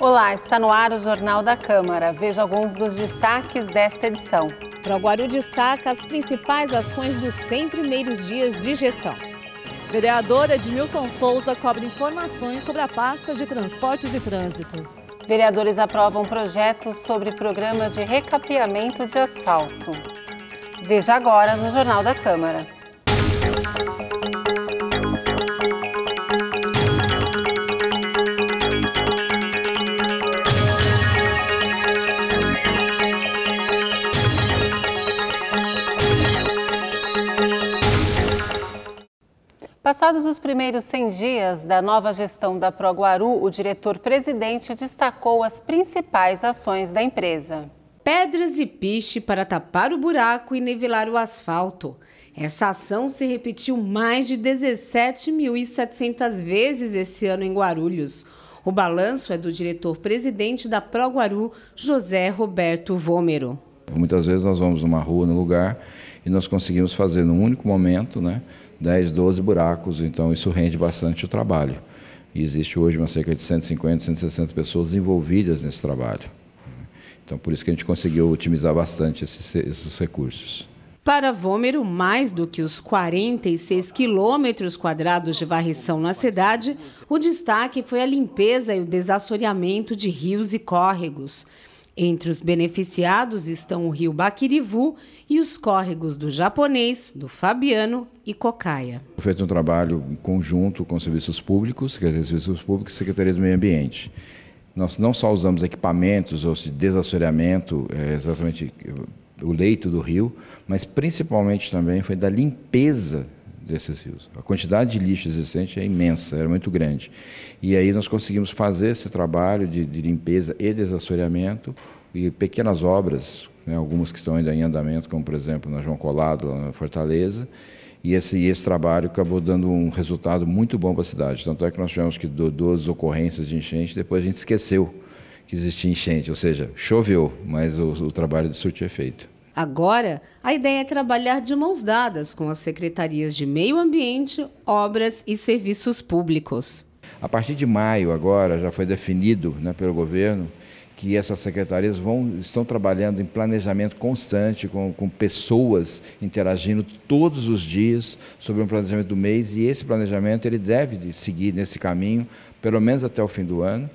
Olá, está no ar o Jornal da Câmara. Veja alguns dos destaques desta edição. Proguaru destaca as principais ações dos 100 primeiros dias de gestão. Vereador Edmilson Souza cobra informações sobre a pasta de Transportes e Trânsito. Vereadores aprovam projetos sobre programa de recapeamento de asfalto. Veja agora no Jornal da Câmara. Passados os primeiros 100 dias da nova gestão da Proguaru, o diretor-presidente destacou as principais ações da empresa. Pedras e piche para tapar o buraco e nivelar o asfalto. Essa ação se repetiu mais de 17.700 vezes esse ano em Guarulhos. O balanço é do diretor-presidente da Proguaru, José Roberto Vômero. Muitas vezes nós vamos numa rua, num lugar, e nós conseguimos fazer num único momento, 10, 12 buracos, então isso rende bastante o trabalho. E existe hoje cerca de 150, 160 pessoas envolvidas nesse trabalho. Então por isso que a gente conseguiu otimizar bastante esses recursos. Para Vômero, mais do que os 46 quilômetros quadrados de varrição na cidade, o destaque foi a limpeza e o desassoreamento de rios e córregos. Entre os beneficiados estão o rio Baquirivu e os córregos do Japonês, do Fabiano e Cocaia. Foi feito um trabalho em conjunto com serviços públicos, Secretaria de Serviços Públicos e Secretaria do Meio Ambiente. Nós não só usamos equipamentos ou desassoreamento, exatamente o leito do rio, mas principalmente também foi da limpeza desses rios. A quantidade de lixo existente é imensa, era muito grande. E aí nós conseguimos fazer esse trabalho de limpeza e desassoreamento e pequenas obras, algumas que estão ainda em andamento, como por exemplo na João Colado, lá na Fortaleza, e esse trabalho acabou dando um resultado muito bom para a cidade. Tanto é que nós tivemos que 12 ocorrências de enchente, depois a gente esqueceu que existia enchente, ou seja, choveu, mas o trabalho surtiu efeito. Agora, a ideia é trabalhar de mãos dadas com as secretarias de Meio Ambiente, Obras e Serviços Públicos. A partir de maio, agora, já foi definido pelo governo que essas secretarias estão trabalhando em planejamento constante, com pessoas interagindo todos os dias sobre um planejamento do mês, e esse planejamento ele deve seguir nesse caminho, pelo menos até o fim do ano.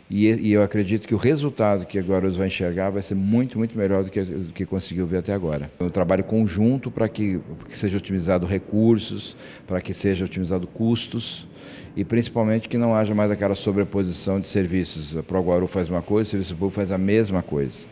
E eu acredito que o resultado que a Guarulhos vai enxergar vai ser muito, muito melhor do que conseguiu ver até agora. É um trabalho conjunto para que seja otimizado recursos, para que seja otimizado custos e principalmente que não haja mais aquela sobreposição de serviços. A Proguaru faz uma coisa, o Serviço Público faz a mesma coisa.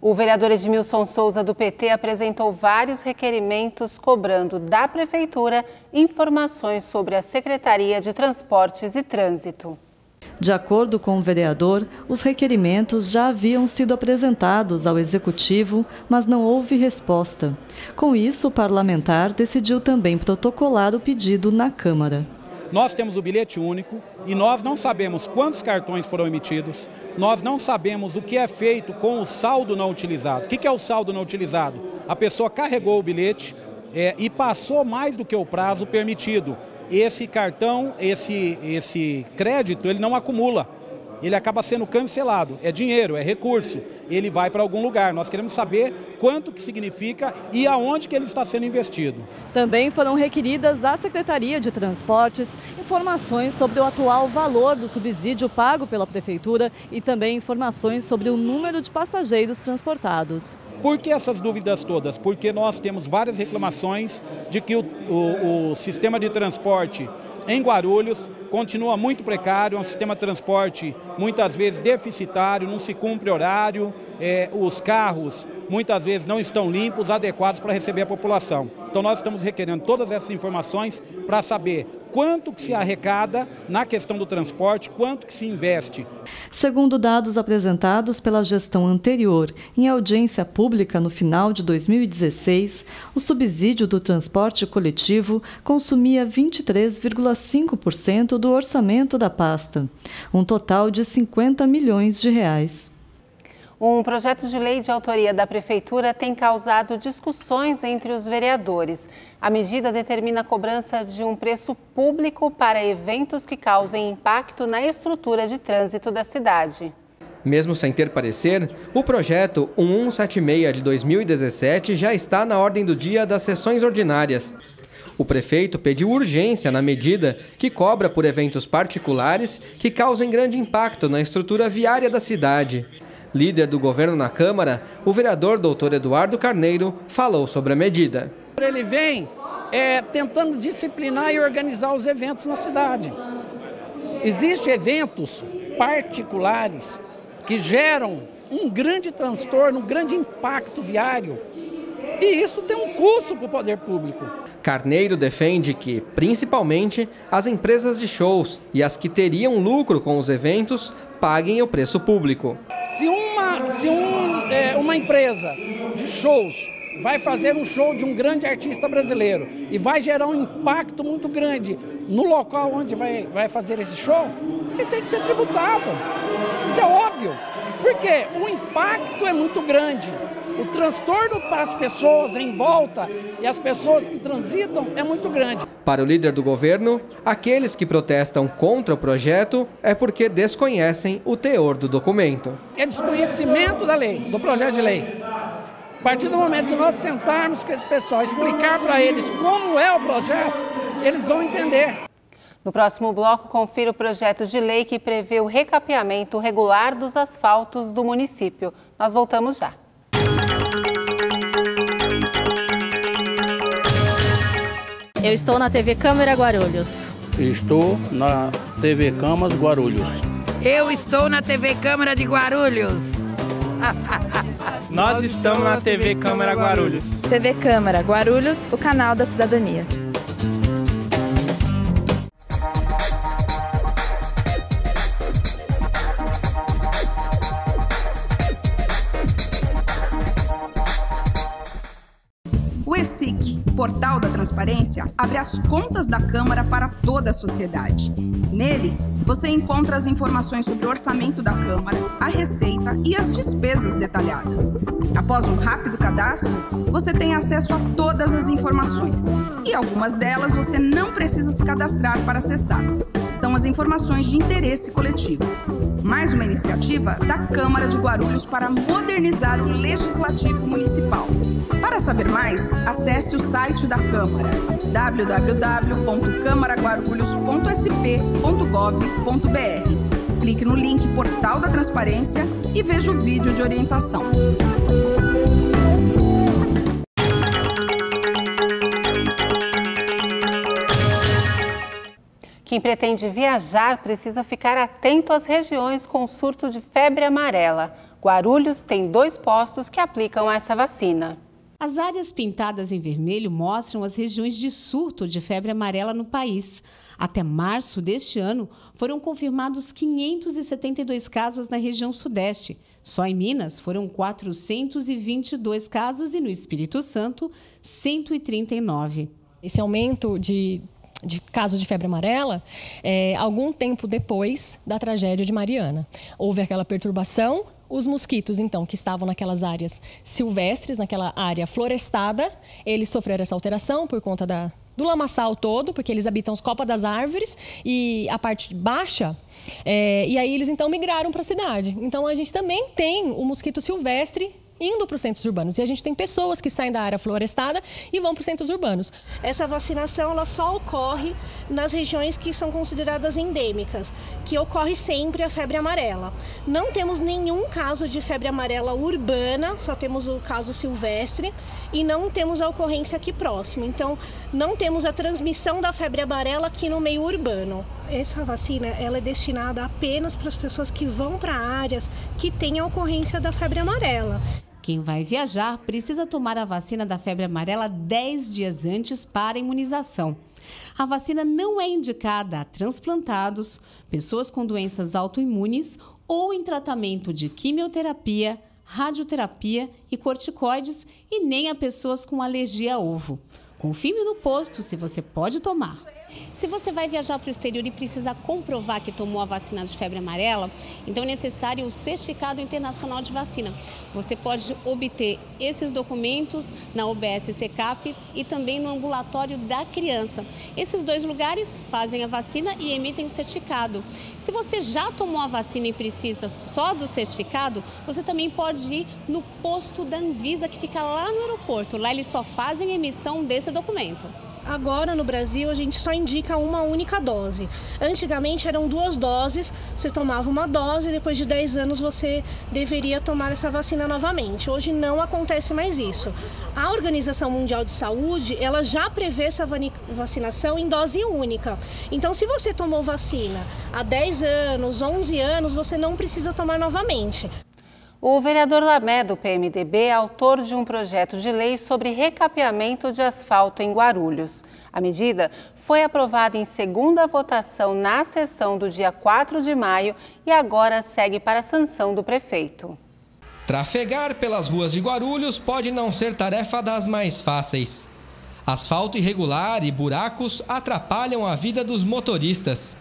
O vereador Edmilson Souza, do PT, apresentou vários requerimentos cobrando da Prefeitura informações sobre a Secretaria de Transportes e Trânsito. De acordo com o vereador, os requerimentos já haviam sido apresentados ao Executivo, mas não houve resposta. Com isso, o parlamentar decidiu também protocolar o pedido na Câmara. Nós temos o bilhete único e nós não sabemos quantos cartões foram emitidos, nós não sabemos o que é feito com o saldo não utilizado. O que é o saldo não utilizado? A pessoa carregou o bilhete e passou mais do que o prazo permitido. Esse cartão, esse crédito, ele não acumula, ele acaba sendo cancelado, é dinheiro, é recurso, ele vai para algum lugar. Nós queremos saber quanto que significa e aonde que ele está sendo investido. Também foram requeridas à Secretaria de Transportes informações sobre o atual valor do subsídio pago pela Prefeitura e também informações sobre o número de passageiros transportados. Por que essas dúvidas todas? Porque nós temos várias reclamações de que o sistema de transporte em Guarulhos continua muito precário, é um sistema de transporte muitas vezes deficitário, não se cumpre horário, os carros muitas vezes não estão limpos, adequados para receber a população. Então nós estamos requerendo todas essas informações para saber quanto que se arrecada na questão do transporte, quanto que se investe. Segundo dados apresentados pela gestão anterior, em audiência pública no final de 2016, o subsídio do transporte coletivo consumia 23,5% do orçamento da pasta, um total de R$ 50 milhões. Um projeto de lei de autoria da Prefeitura tem causado discussões entre os vereadores. A medida determina a cobrança de um preço público para eventos que causem impacto na estrutura de trânsito da cidade. Mesmo sem ter parecer, o projeto 1176 de 2017 já está na ordem do dia das sessões ordinárias. O prefeito pediu urgência na medida que cobra por eventos particulares que causem grande impacto na estrutura viária da cidade. Líder do governo na Câmara, o vereador Dr. Eduardo Carneiro falou sobre a medida. Ele vem tentando disciplinar e organizar os eventos na cidade. Existem eventos particulares que geram um grande transtorno, um grande impacto viário. E isso tem um custo para o poder público. Carneiro defende que, principalmente, as empresas de shows e as que teriam lucro com os eventos paguem o preço público. Se uma empresa de shows vai fazer um show de um grande artista brasileiro e vai gerar um impacto muito grande no local onde vai fazer esse show, ele tem que ser tributado. Isso é óbvio, porque o impacto é muito grande. O transtorno para as pessoas em volta e as pessoas que transitam é muito grande. Para o líder do governo, aqueles que protestam contra o projeto é porque desconhecem o teor do documento. É desconhecimento da lei, do projeto de lei. A partir do momento que nós sentarmos com esse pessoal, explicar para eles como é o projeto, eles vão entender. No próximo bloco, confira o projeto de lei que prevê o recapeamento regular dos asfaltos do município. Nós voltamos já. Eu estou na TV Câmara Guarulhos. Estou na TV Câmara Guarulhos. Eu estou na TV Câmara de Guarulhos. Nós estamos na TV Câmara Guarulhos. TV Câmara Guarulhos, o canal da cidadania. O ESIC, Portal da Transparência, abre as contas da Câmara para toda a sociedade. Nele, você encontra as informações sobre o orçamento da Câmara, a receita e as despesas detalhadas. Após um rápido cadastro, você tem acesso a todas as informações. E algumas delas você não precisa se cadastrar para acessar. São as informações de interesse coletivo. Mais uma iniciativa da Câmara de Guarulhos para modernizar o Legislativo Municipal. Para saber mais, acesse o site da Câmara, www.câmaraguarulhos.sp.gov.br. Clique no link Portal da Transparência e veja o vídeo de orientação. Quem pretende viajar precisa ficar atento às regiões com surto de febre amarela. Guarulhos tem 2 postos que aplicam essa vacina. As áreas pintadas em vermelho mostram as regiões de surto de febre amarela no país. Até março deste ano, foram confirmados 572 casos na região sudeste. Só em Minas foram 422 casos e no Espírito Santo, 139. Esse aumento de casos de febre amarela, algum tempo depois da tragédia de Mariana. Houve aquela perturbação. Os mosquitos, então, que estavam naquelas áreas silvestres, naquela área florestada, eles sofreram essa alteração por conta do lamaçal todo, porque eles habitam os copas das árvores e a parte baixa, e aí eles então migraram para a cidade. Então a gente também tem o mosquito silvestre indo para os centros urbanos. E a gente tem pessoas que saem da área florestada e vão para os centros urbanos. Essa vacinação ela só ocorre nas regiões que são consideradas endêmicas, que ocorre sempre a febre amarela. Não temos nenhum caso de febre amarela urbana, só temos o caso silvestre e não temos a ocorrência aqui próximo. Então, não temos a transmissão da febre amarela aqui no meio urbano. Essa vacina ela é destinada apenas para as pessoas que vão para áreas que têm a ocorrência da febre amarela. Quem vai viajar precisa tomar a vacina da febre amarela 10 dias antes para a imunização. A vacina não é indicada a transplantados, pessoas com doenças autoimunes ou em tratamento de quimioterapia, radioterapia e corticoides e nem a pessoas com alergia a ovo. Confirme no posto se você pode tomar. Se você vai viajar para o exterior e precisa comprovar que tomou a vacina de febre amarela, então é necessário o certificado internacional de vacina. Você pode obter esses documentos na UBS Secap e também no ambulatório da criança. Esses dois lugares fazem a vacina e emitem o certificado. Se você já tomou a vacina e precisa só do certificado, você também pode ir no posto da Anvisa, que fica lá no aeroporto. Lá eles só fazem emissão desse documento. Agora, no Brasil, a gente só indica uma única dose. Antigamente eram 2 doses, você tomava uma dose e depois de 10 anos você deveria tomar essa vacina novamente. Hoje não acontece mais isso. A Organização Mundial de Saúde, ela já prevê essa vacinação em dose única. Então, se você tomou vacina há 10 anos, 11 anos, você não precisa tomar novamente. O vereador Lamé, do PMDB, é autor de um projeto de lei sobre recapeamento de asfalto em Guarulhos. A medida foi aprovada em segunda votação na sessão do dia 4 de maio e agora segue para a sanção do prefeito. Trafegar pelas ruas de Guarulhos pode não ser tarefa das mais fáceis. Asfalto irregular e buracos atrapalham a vida dos motoristas.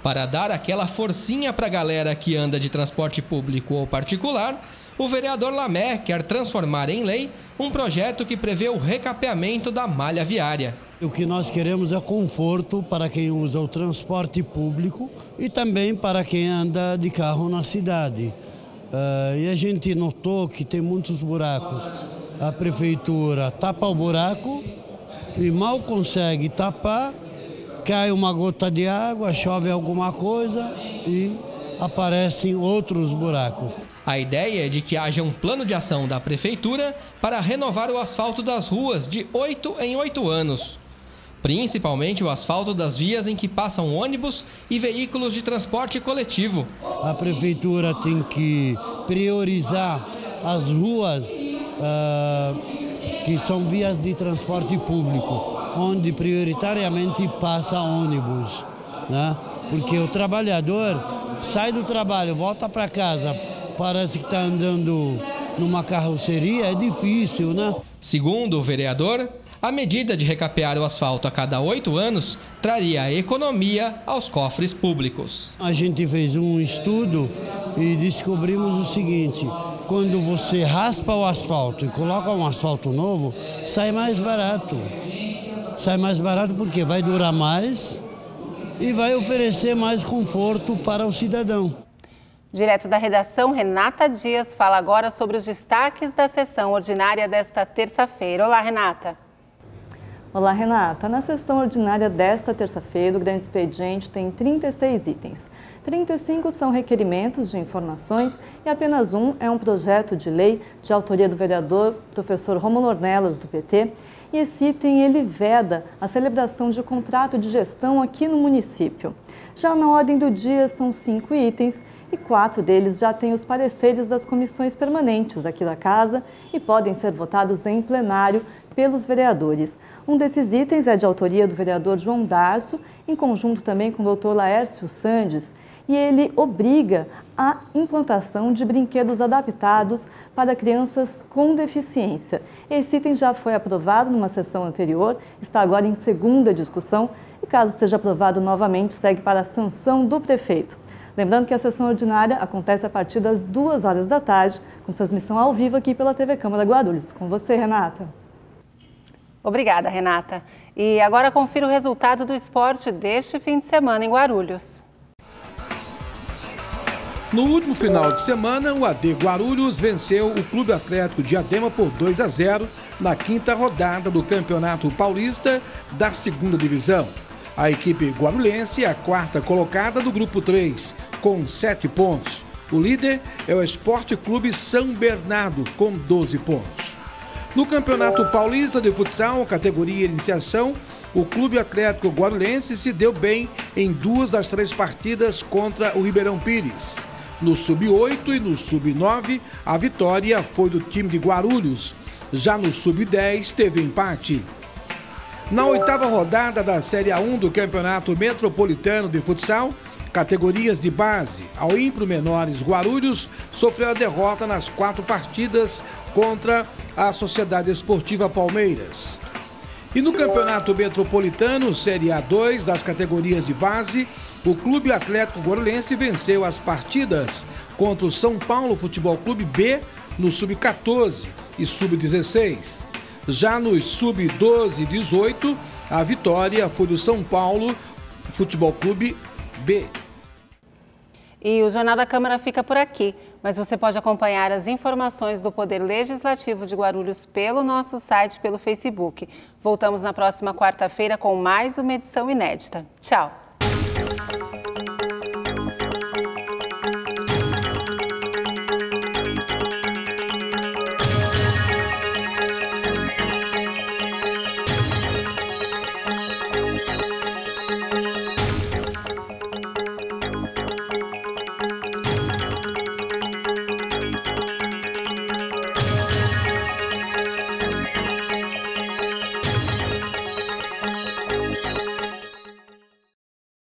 Para dar aquela forcinha para a galera que anda de transporte público ou particular, o vereador Lamé quer transformar em lei um projeto que prevê o recapeamento da malha viária. O que nós queremos é conforto para quem usa o transporte público e também para quem anda de carro na cidade. E a gente notou que tem muitos buracos. A prefeitura tapa o buraco e mal consegue tapar. Cai uma gota de água, chove alguma coisa e aparecem outros buracos. A ideia é de que haja um plano de ação da prefeitura para renovar o asfalto das ruas de 8 em 8 anos. Principalmente o asfalto das vias em que passam ônibus e veículos de transporte coletivo. A prefeitura tem que priorizar as ruas que são vias de transporte público, onde prioritariamente passa ônibus, né? Porque o trabalhador sai do trabalho, volta para casa, parece que está andando numa carroceria, é difícil, né? Segundo o vereador, a medida de recapear o asfalto a cada 8 anos traria economia aos cofres públicos. A gente fez um estudo e descobrimos o seguinte: quando você raspa o asfalto e coloca um asfalto novo, sai mais barato. Sai mais barato porque vai durar mais e vai oferecer mais conforto para o cidadão. Direto da redação, Renata Dias fala agora sobre os destaques da sessão ordinária desta terça-feira. Olá, Renata. Olá, Renata. Na sessão ordinária desta terça-feira, o grande expediente tem 36 itens. 35 são requerimentos de informações e apenas um é um projeto de lei de autoria do vereador professor Rômulo Ornelas, do PT. E esse item, ele veda a celebração de contrato de gestão aqui no município. Já na ordem do dia são 5 itens e 4 deles já têm os pareceres das comissões permanentes aqui da casa e podem ser votados em plenário pelos vereadores. Um desses itens é de autoria do vereador João Darço, em conjunto também com o doutor Laércio Sandes, e ele obriga a implantação de brinquedos adaptados para crianças com deficiência. Esse item já foi aprovado numa sessão anterior, está agora em segunda discussão e, caso seja aprovado novamente, segue para a sanção do prefeito. Lembrando que a sessão ordinária acontece a partir das 2 horas da tarde, com transmissão ao vivo aqui pela TV Câmara Guarulhos. Com você, Renata. Obrigada, Renata. E agora confira o resultado do esporte deste fim de semana em Guarulhos. No último final de semana, o AD Guarulhos venceu o Clube Atlético Diadema por 2-0 na 5ª rodada do Campeonato Paulista da 2ª Divisão. A equipe guarulhense é a 4ª colocada do Grupo 3, com 7 pontos. O líder é o Esporte Clube São Bernardo, com 12 pontos. No Campeonato Paulista de Futsal, categoria Iniciação, o Clube Atlético Guarulhense se deu bem em 2 das 3 partidas contra o Ribeirão Pires. No Sub-8 e no Sub-9, a vitória foi do time de Guarulhos. Já no Sub-10, teve empate. Na 8ª rodada da Série A1 do Campeonato Metropolitano de Futsal, categorias de base, ao Impro Menores Guarulhos sofreu a derrota nas 4 partidas contra a Sociedade Esportiva Palmeiras. E no Campeonato Metropolitano, Série A2, das categorias de base, o Clube Atlético Guarulhense venceu as partidas contra o São Paulo Futebol Clube B no Sub-14 e Sub-16. Já nos Sub-12 e 18, a vitória foi do São Paulo Futebol Clube B. E o Jornal da Câmara fica por aqui, mas você pode acompanhar as informações do Poder Legislativo de Guarulhos pelo nosso site, pelo Facebook. Voltamos na próxima quarta-feira com mais uma edição inédita. Tchau!